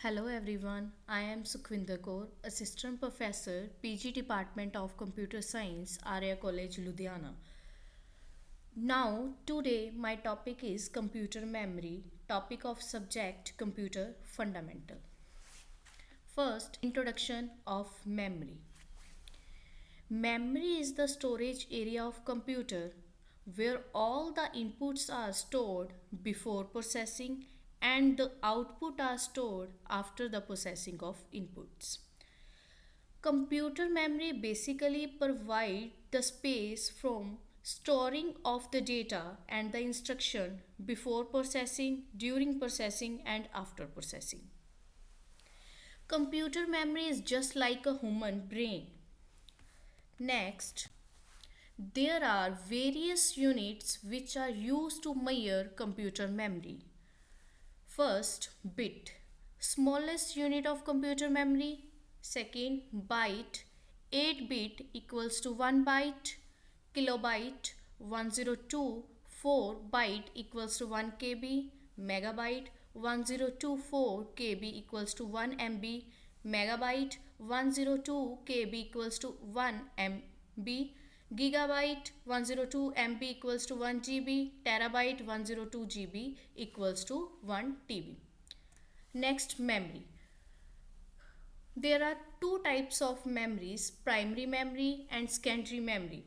Hello everyone, I am Sukhwinder Kaur, Assistant Professor, PG Department of Computer Science, Arya College, Ludhiana. Now, today my topic is computer memory, topic of subject computer fundamental. First, introduction of memory. Memory is the storage area of computer where all the inputs are stored before processing and the output are stored after the processing of inputs. Computer memory basically provides the space from storing of the data and the instruction before processing, during processing and after processing. Computer memory is just like a human brain. Next, there are various units which are used to measure computer memory. First, bit, smallest unit of computer memory. Second, byte, 8 bit equals to 1 byte. Kilobyte, 1024 byte equals to 1 KB. Megabyte, 1024 KB equals to 1 MB. Megabyte, 102 KB equals to 1 MB. Gigabyte, 102 MB equals to 1 GB. Terabyte, 102 GB equals to 1 TB. Next, memory. There are two types of memories, primary memory and secondary memory.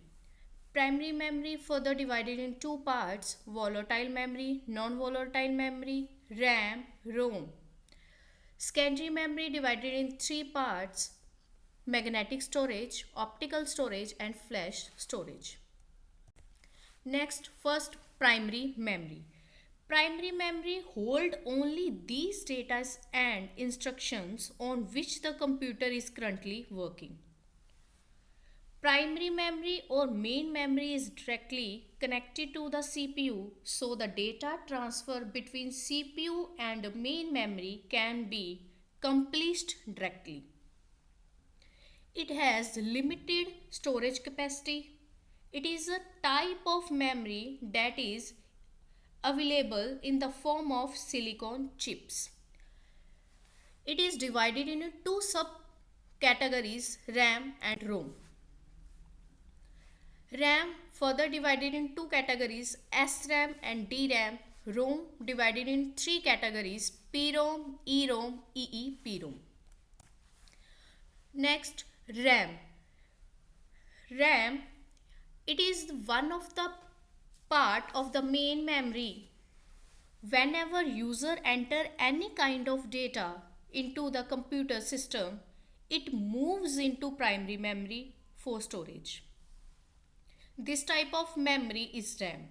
Primary memory further divided in two parts, volatile memory, non-volatile memory, RAM, ROM. Secondary memory divided in three parts, magnetic storage, optical storage and flash storage. Next, first primary memory. Primary memory hold only these data and instructions on which the computer is currently working. Primary memory or main memory is directly connected to the CPU, so the data transfer between CPU and main memory can be accomplished directly. It has limited storage capacity. It is a type of memory that is available in the form of silicon chips. It is divided into two subcategories, RAM and ROM. RAM further divided in two categories, SRAM and DRAM. ROM divided in three categories, PROM, EROM, EEPROM. Next, RAM. RAM, it is one of the part of the main memory. Whenever user enter any kind of data into the computer system, it moves into primary memory for storage. This type of memory is RAM.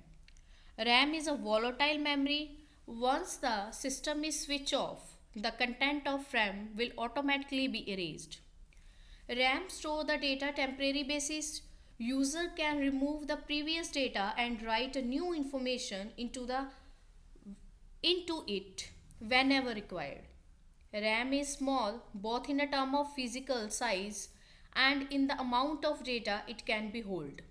RAM is a volatile memory. Once the system is switched off, the content of RAM will automatically be erased. RAM store the data temporary basis. User can remove the previous data and write a new information into it whenever required. RAM is small both in a term of physical size and in the amount of data it can be hold.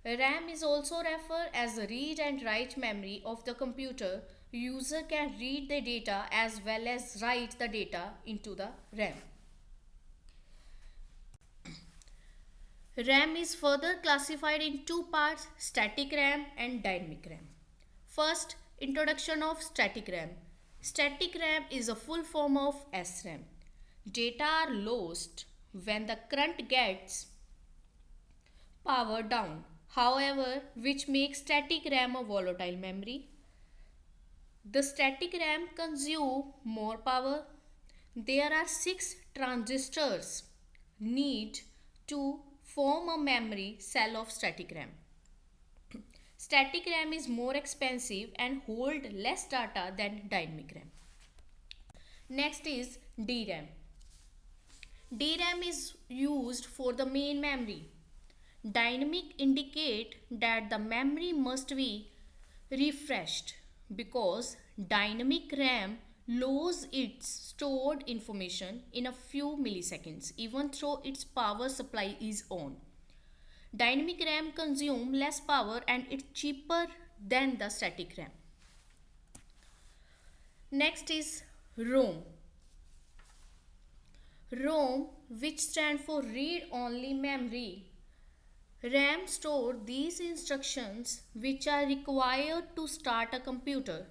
RAM is also referred as the read and write memory of the computer. User can read the data as well as write the data into the RAM. RAM is further classified in two parts, static RAM and dynamic RAM. First, introduction of static RAM. Static RAM is a full form of SRAM. Data are lost when the current gets power down. However, which makes static RAM a volatile memory. The static RAM consumes more power. There are 6 transistors need to form a memory cell of static RAM. Static RAM is more expensive and hold less data than dynamic RAM. Next is DRAM. DRAM is used for the main memory. Dynamic indicate that the memory must be refreshed because dynamic RAM loses its stored information in a few milliseconds even though its power supply is on. Dynamic RAM consumes less power and it's cheaper than the static RAM. Next is ROM. ROM, which stand for read only memory. RAM store these instructions which are required to start a computer.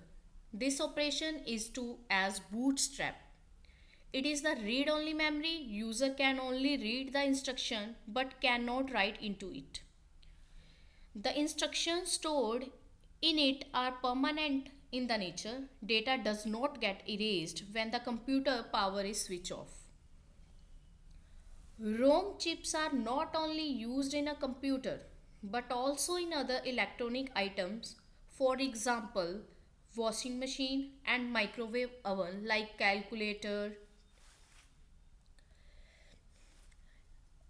This operation is to as bootstrap. It is the read only memory. User can only read the instruction but cannot write into it. The instructions stored in it are permanent in the nature. Data does not get erased when the computer power is switched off. ROM chips are not only used in a computer but also in other electronic items, for example, washing machine and microwave oven like calculator.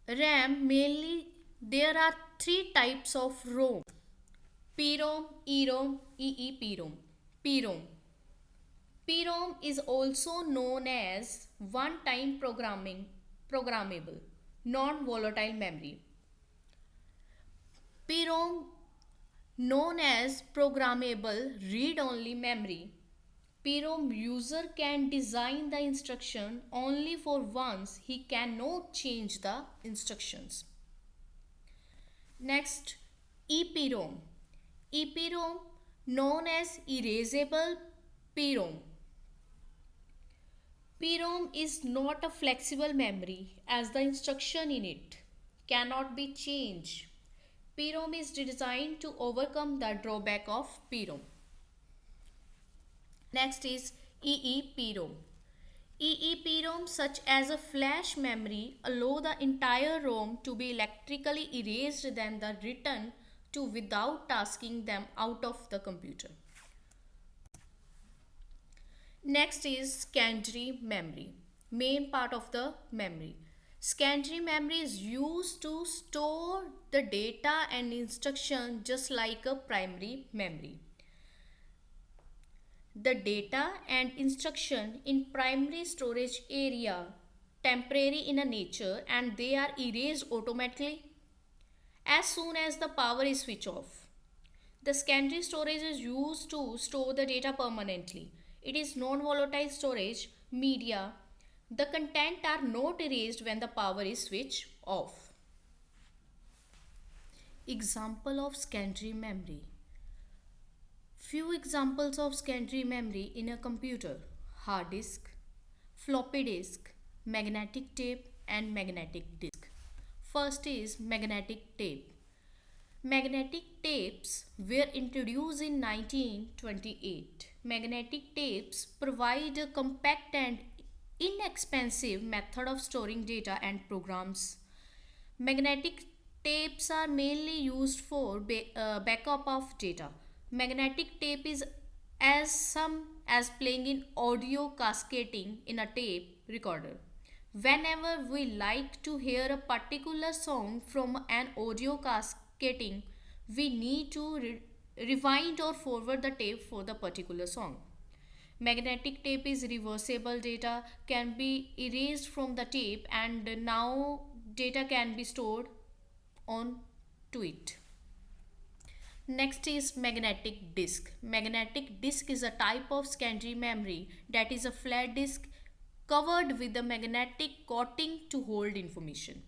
RAM mainly there are three types of ROM: PROM, EROM, EEPROM. PROM. PROM is also known as one-time programmable, non-volatile memory. PROM known as programmable read-only memory. PROM user can design the instruction only for once. He cannot change the instructions. Next, EPROM. EPROM known as erasable PROM. PROM is not a flexible memory as the instruction in it cannot be changed. PROM is designed to overcome the drawback of PROM. Next is EEPROM. EEPROM, such as a flash memory, allow the entire ROM to be electrically erased then the written to without tasking them out of the computer. Next is secondary memory, main part of the memory. Secondary memory is used to store the data and instruction just like a primary memory. The data and instruction in primary storage area temporary in a nature and they are erased automatically as soon as the power is switched off. The secondary storage is used to store the data permanently. It is non-volatile storage media. The content are not erased when the power is switched off. Example of secondary memory. Few examples of secondary memory in a computer: hard disk, floppy disk, magnetic tape and magnetic disk. First is magnetic tape. Magnetic tapes were introduced in 1928. Magnetic tapes provide a compact and inexpensive method of storing data and programs. Magnetic tapes are mainly used for backup of data. Magnetic tape is as playing in audio cascading in a tape recorder. Whenever we like to hear a particular song from an audio cascading, we need to rewind or forward the tape for the particular song. Magnetic tape is reversible. Data can be erased from the tape and now data can be stored on to it. Next is magnetic disk. Magnetic disk is a type of secondary memory that is a flat disk covered with a magnetic coating to hold information.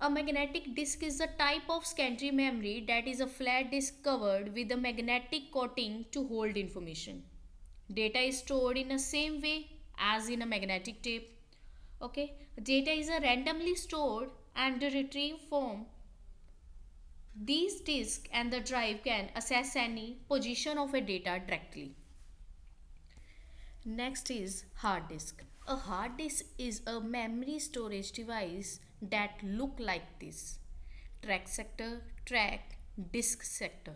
A magnetic disk is a type of secondary memory that is a flat disk covered with a magnetic coating to hold information. Data is stored in the same way as in a magnetic tape. Okay, data is a randomly stored and retrieved form. These disks and the drive can access any position of a data directly. Next is hard disk. A hard disk is a memory storage device that look like this: track sector, track, disk sector.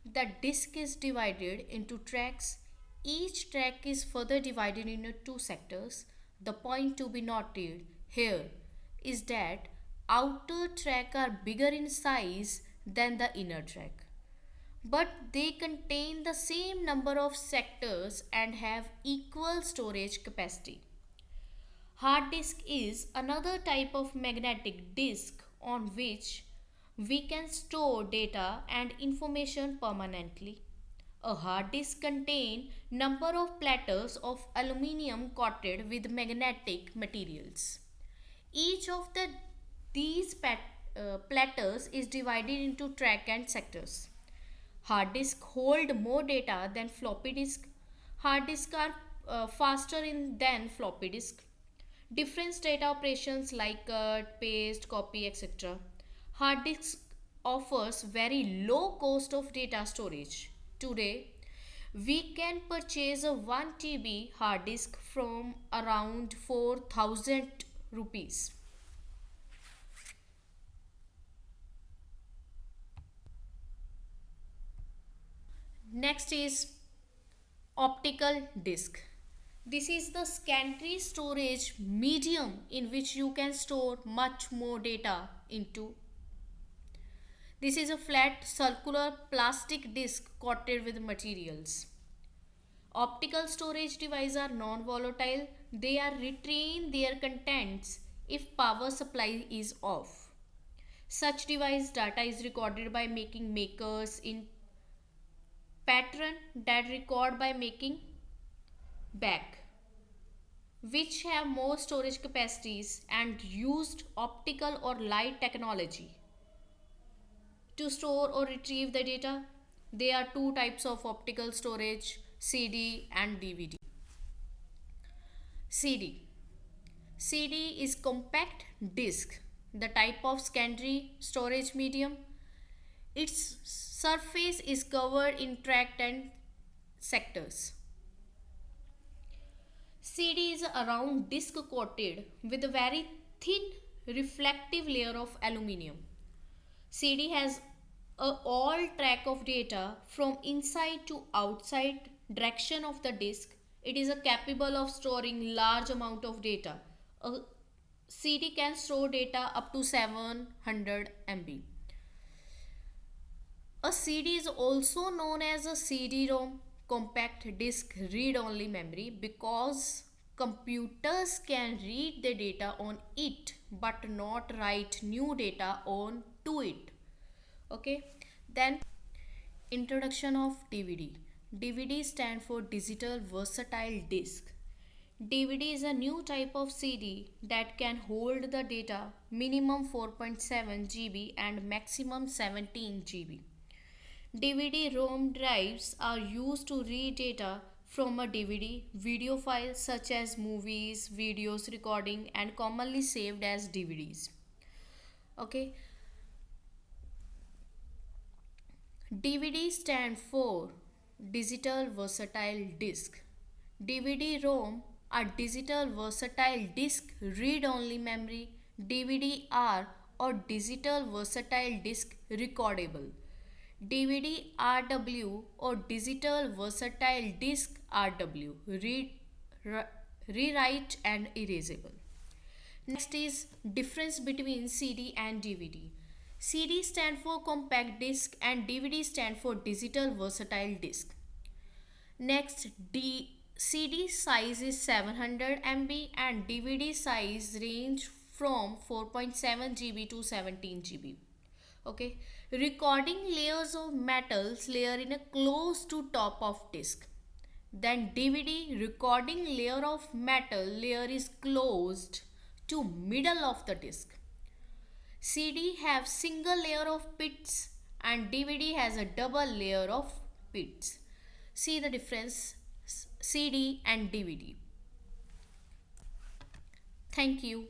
The disk is divided into tracks. Each track is further divided into two sectors. The point to be noted here is that outer track are bigger in size than the inner track, but they contain the same number of sectors and have equal storage capacity. Hard disk is another type of magnetic disk on which we can store data and information permanently. A hard disk contains number of platters of aluminium coated with magnetic materials. Each of these platters is divided into track and sectors. Hard disk hold more data than floppy disk. Hard disk are faster than floppy disk. Different data operations like cut, paste, copy, etc. Hard disk offers very low cost of data storage. Today, we can purchase a 1 TB hard disk from around 4000 rupees. Next is optical disk. This is the secondary storage medium in which you can store much more data into. This is a flat circular plastic disc coated with materials. Optical storage devices are non-volatile. They are retain their contents if power supply is off. Such device data is recorded by making makers in pattern that record by making back, which have more storage capacities and used optical or light technology to store or retrieve the data. There are two types of optical storage, CD and DVD. CD. CD is compact disc, the type of secondary storage medium. Its surface is covered in tract and sectors. CD is a round disc coated with a very thin reflective layer of aluminium. CD has all track of data from inside to outside direction of the disk. It is capable of storing large amount of data. A CD can store data up to 700 MB. A CD is also known as a CD-ROM, compact disk read-only memory, because computers can read the data on it but not write new data on to it. Okay, then introduction of DVD. DVD stand for digital versatile disk. DVD is a new type of CD that can hold the data minimum 4.7 GB and maximum 17 GB. DVD-ROM drives are used to read data from a DVD video file such as movies, videos, recording, and commonly saved as DVDs. Okay. DVD stand for digital versatile disk. DVD-ROM are digital versatile disk read-only memory. DVD-R or digital versatile disk recordable. DVD-RW or digital versatile disk RW rewrite and erasable. Next is difference between CD and DVD. CD stand for compact disc and DVD stand for digital versatile disc. Next, CD size is 700 MB and DVD size range from 4.7 GB to 17 GB. Okay, recording layers of metals layer in a close to top of disc. Then DVD recording layer of metal layer is closed to middle of the disc. CD have single layer of pits and DVD has a double layer of pits. See the difference CD and DVD. Thank you.